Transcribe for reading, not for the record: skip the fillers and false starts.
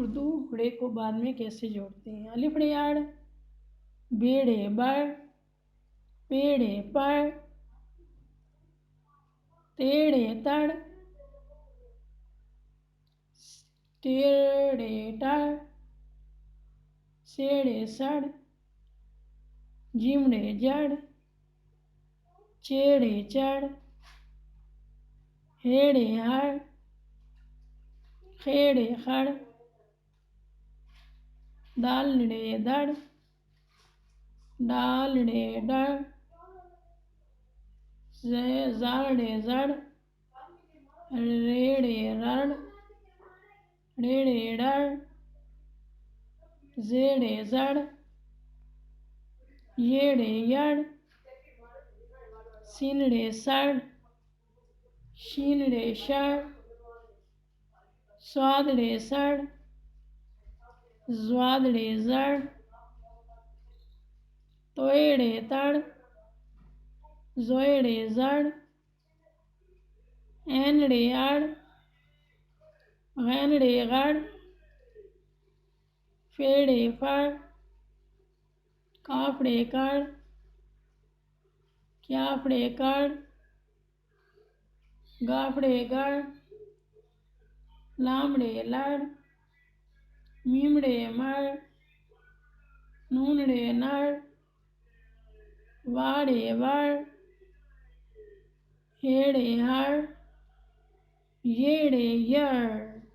उर्दू ड़े को बाद में कैसे जोड़ते हैं? अलिफ ड़े आड़, बेड़े बड़, पेड़े पड़, तेड़े तड़, टेड़े टड़, सेड़े सड़, जिमड़े जड़, चेड़े चढ़, हेड़े हड़, खेड़े खड़, दालड़े दड़, डालड़े डड़, जाड़े जड़, रेड़े रड़, रेड़े डड़, जेड़े जड़, येड़े यड़, सिनड़े सड़, शीनड़े शड़, स्वादड़े सड़, ज्वादड़े जड़, तोयड़े तड़, जोयड़े जड़, ऐनड़े अड़, गैनड़े गड़, फेड़े फड़, काफड़े कड़, क्याफड़े कड़, गाफड़े गड़, लामड़े लड़, मीमड़े मड़, नूनड़े नड़, वाड़े वड़, हेड़े हड़, येड़े यड़।